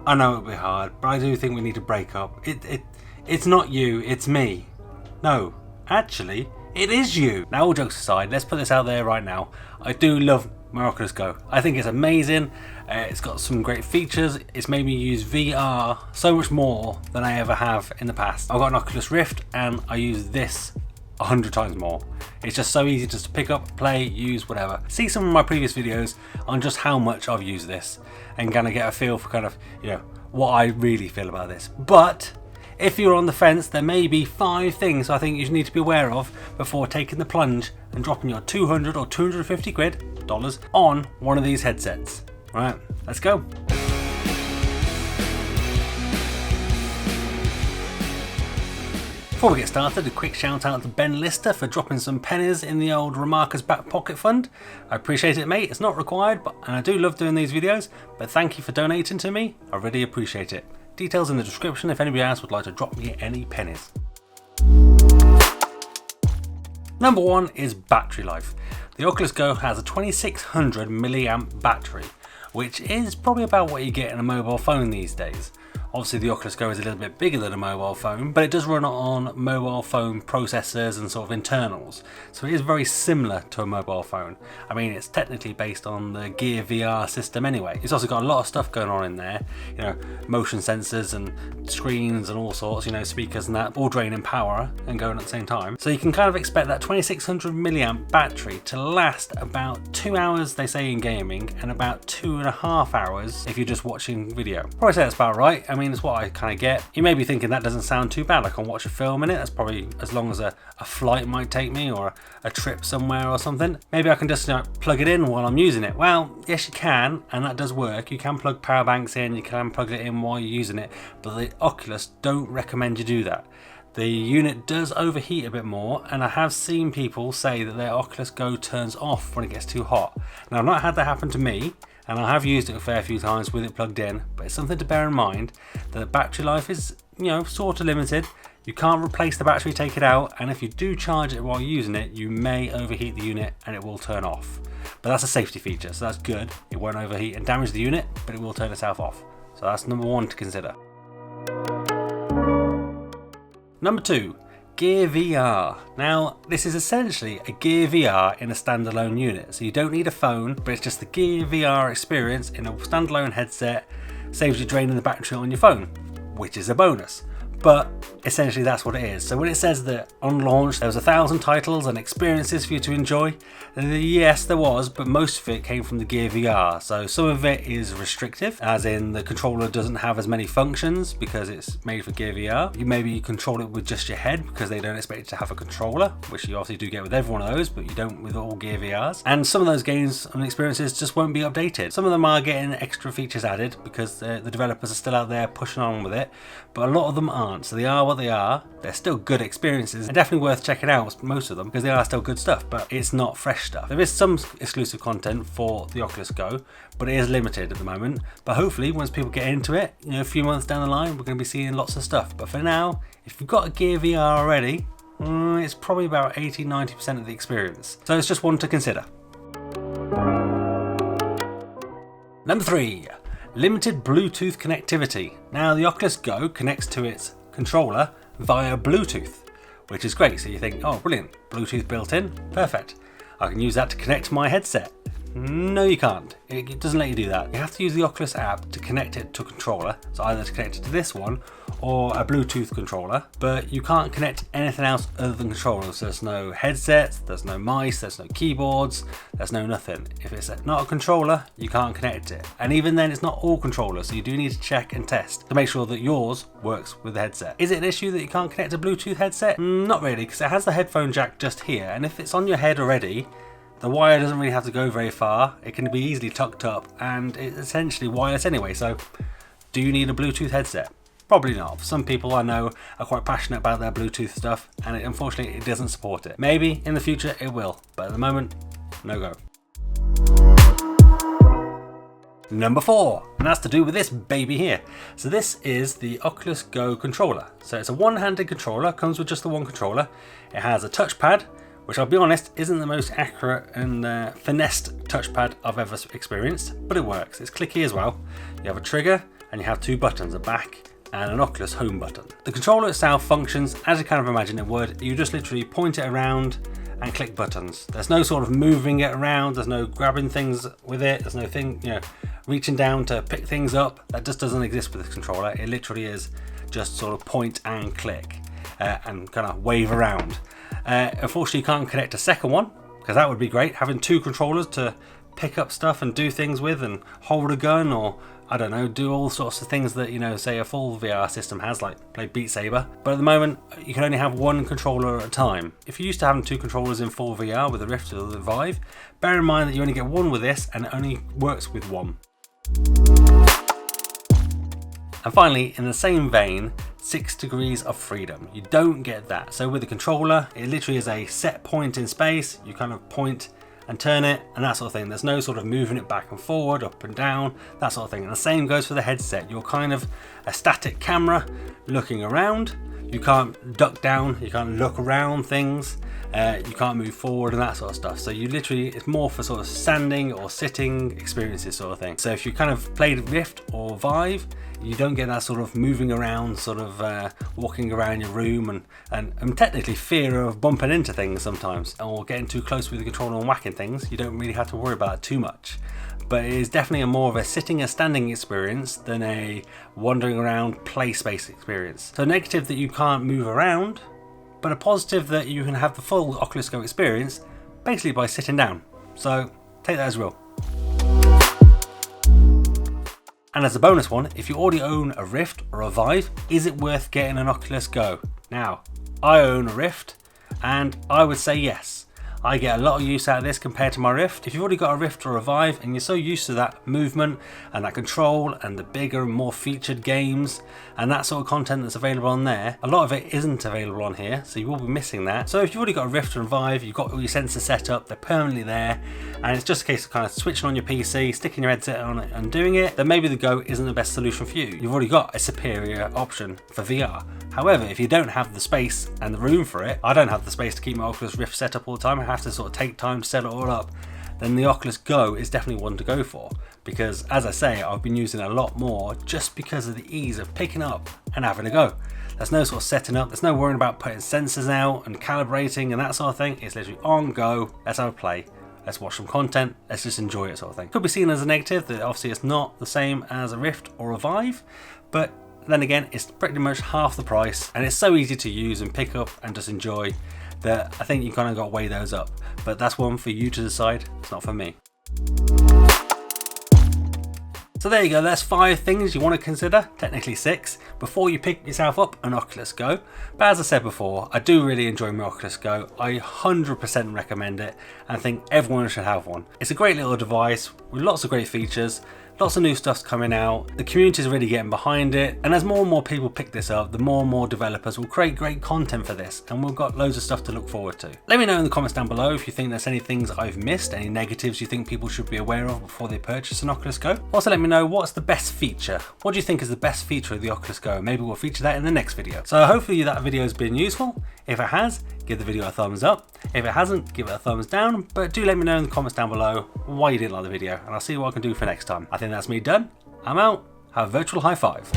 I know it'll be hard, but I do think we need to break up. It's not you, it's me. No, actually, it is you. Now, all jokes aside, let's put this out there right now. I do love my Oculus Go. I think it's amazing. It's got some great features. It's made me use VR so much more than I ever have in the past. I've got an Oculus Rift and I use this 100 times more. It's just so easy just to pick up, play, use, whatever. See some of my previous videos on just how much I've used this and kind of get a feel for kind of, you know, what I really feel about this. But if you're on the fence, there may be 5 things I think you need to be aware of before taking the plunge and dropping your 200 or 250 quid dollars on one of these headsets. Right, let's go. Before we get started, a quick shout out to Ben Lister for dropping some pennies in the old Remarker's back pocket fund. I appreciate it, mate. It's not required, and I do love doing these videos, but thank you for donating to me. I really appreciate it. Details in the description if anybody else would like to drop me any pennies. Number 1 is battery life. The Oculus Go has a 2600 milliamp battery, which is probably about what you get in a mobile phone these days. Obviously the Oculus Go is a little bit bigger than a mobile phone, but it does run on mobile phone processors and sort of internals. So it is very similar to a mobile phone. I mean, it's technically based on the Gear VR system anyway. It's also got a lot of stuff going on in there, you know, motion sensors and screens and all sorts, you know, speakers and that, all draining power and going at the same time. So you can kind of expect that 2600 milliamp battery to last about 2 hours, they say, in gaming, and about 2.5 hours if you're just watching video. Probably say that's about right. I mean, it's what I kind of get. You may be thinking that doesn't sound too bad. I can watch a film in it. That's probably as long as a flight might take me, or a trip somewhere or something. Maybe I can just, you know, plug it in while I'm using it. Well, yes you can, and that does work. You can plug power banks in, you can plug it in while you're using it, but the Oculus don't recommend you do that. The unit does overheat a bit more, and I have seen people say that their Oculus Go turns off when it gets too hot. Now, I've not had that happen to me, and I have used it a fair few times with it plugged in, but it's something to bear in mind that the battery life is, you know, sort of limited. You can't replace the battery, take it out, and if you do charge it while using it, you may overheat the unit and it will turn off. But that's a safety feature, so that's good. It won't overheat and damage the unit, but it will turn itself off. So that's number 1 to consider. Number 2, Gear VR. Now, this is essentially a Gear VR in a standalone unit. So you don't need a phone, but it's just the Gear VR experience in a standalone headset. Saves you draining the battery on your phone, which is a bonus. But essentially that's what it is. So when it says that on launch there was 1,000 titles and experiences for you to enjoy, yes there was, but most of it came from the Gear VR. So some of it is restrictive, as in the controller doesn't have as many functions because it's made for Gear VR. You control it with just your head because they don't expect you to have a controller, which you obviously do get with every one of those, but you don't with all Gear VRs. And some of those games and experiences just won't be updated. Some of them are getting extra features added because the developers are still out there pushing on with it, but a lot of them aren't. So they are what they are. They're still good experiences and definitely worth checking out, most of them, because they are still good stuff, but it's not fresh stuff. There is some exclusive content for the Oculus Go, but it is limited at the moment. But hopefully once people get into it, you know, a few months down the line, we're going to be seeing lots of stuff. But for now, if you've got a Gear VR already, it's probably about 80-90% of the experience. So it's just one to consider. Number 3. Limited Bluetooth connectivity. Now the Oculus Go connects to its controller via Bluetooth, which is great. So you think, oh brilliant, Bluetooth built in, perfect. I can use that to connect to my headset. No you can't, it doesn't let you do that. You have to use the Oculus app to connect it to a controller, so either to connect it to this one or a Bluetooth controller, but you can't connect anything else other than controllers. So there's no headsets, there's no mice, there's no keyboards, there's no nothing. If it's not a controller, you can't connect it. And even then it's not all controllers, so you do need to check and test to make sure that yours works with the headset. Is it an issue that you can't connect a Bluetooth headset? Not really, because it has the headphone jack just here, and if it's on your head already, the wire doesn't really have to go very far. It can be easily tucked up and it's essentially wireless anyway. So do you need a Bluetooth headset? Probably not. Some people I know are quite passionate about their Bluetooth stuff, and unfortunately it doesn't support it. Maybe in the future it will, but at the moment, no go. Number 4, and that's to do with this baby here. So this is the Oculus Go controller. So it's a one-handed controller, comes with just the one controller. It has a touchpad, which I'll be honest isn't the most accurate and finessed touchpad I've ever experienced, but it works. It's clicky as well. You have a trigger and you have two buttons, a back and an Oculus home button. The controller itself functions as you kind of imagine it would. You just literally point it around and click buttons. There's no sort of moving it around, there's no grabbing things with it, there's no thing, reaching down to pick things up. That just doesn't exist with this controller. It literally is just sort of point and click and kind of wave around. Unfortunately, you can't connect a second one, because that would be great, having two controllers to pick up stuff and do things with and hold a gun, or I don't know, do all sorts of things that, say a full VR system has, like play Beat Saber. But at the moment, you can only have one controller at a time. If you're used to having two controllers in full VR with the Rift or the Vive, bear in mind that you only get one with this, and it only works with one. And finally, in the same vein, 6 degrees of freedom. You don't get that. So with the controller, it literally is a set point in space. You kind of point and turn it and that sort of thing. There's no sort of moving it back and forward, up and down, that sort of thing. And the same goes for the headset. You're kind of a static camera looking around. You can't duck down, you can't look around things, you can't move forward and that sort of stuff. So you literally, it's more for sort of standing or sitting experiences sort of thing. So if you kind of played Rift or Vive, you don't get that sort of moving around, sort of walking around your room and technically fear of bumping into things sometimes or getting too close with the controller and whacking things. You don't really have to worry about it too much. But it is definitely a more of a sitting and standing experience than a wandering around play space experience. So negative that you can't move around, but a positive that you can have the full Oculus Go experience basically by sitting down. So take that as real. And as a bonus one, if you already own a Rift or a Vive, is it worth getting an Oculus Go? Now, I own a Rift and I would say yes. I get a lot of use out of this compared to my Rift. If you've already got a Rift or a Vive and you're so used to that movement and that control and the bigger and more featured games and that sort of content that's available on there, a lot of it isn't available on here, so you will be missing that. So if you've already got a Rift or a Vive, you've got all your sensors set up, they're permanently there, and it's just a case of kind of switching on your PC, sticking your headset on it and doing it, then maybe the Go isn't the best solution for you. You've already got a superior option for VR. However, if you don't have the space and the room for it, I don't have the space to keep my Oculus Rift set up all the time, I have to sort of take time to set it all up, then the Oculus Go is definitely one to go for. Because as I say, I've been using it a lot more just because of the ease of picking up and having a go. There's no sort of setting up, there's no worrying about putting sensors out and calibrating and that sort of thing. It's literally on go, let's have a play. Let's watch some content, let's just enjoy it sort of thing. Could be seen as a negative that obviously it's not the same as a Rift or a Vive, but then again, it's pretty much half the price and it's so easy to use and pick up and just enjoy that I think you kind of got to weigh those up. But that's one for you to decide, it's not for me. So there you go, that's 5 things you want to consider, technically 6, before you pick yourself up an Oculus Go. But as I said before, I do really enjoy my Oculus Go. I 100% recommend it and think everyone should have one. It's a great little device with lots of great features. Lots of new stuff's coming out, the community's really getting behind it, and as more and more people pick this up, the more and more developers will create great content for this, and we've got loads of stuff to look forward to. Let me know in the comments down below if you think there's any things I've missed, any negatives you think people should be aware of before they purchase an Oculus Go. Also let me know what's the best feature. What do you think is the best feature of the Oculus Go? Maybe we'll feature that in the next video. So hopefully that video has been useful. If it has, give the video a thumbs up. If it hasn't, give it a thumbs down, but do let me know in the comments down below why you didn't like the video, and I'll see what I can do for next time. I think that's me done. I'm out. Have a virtual high five.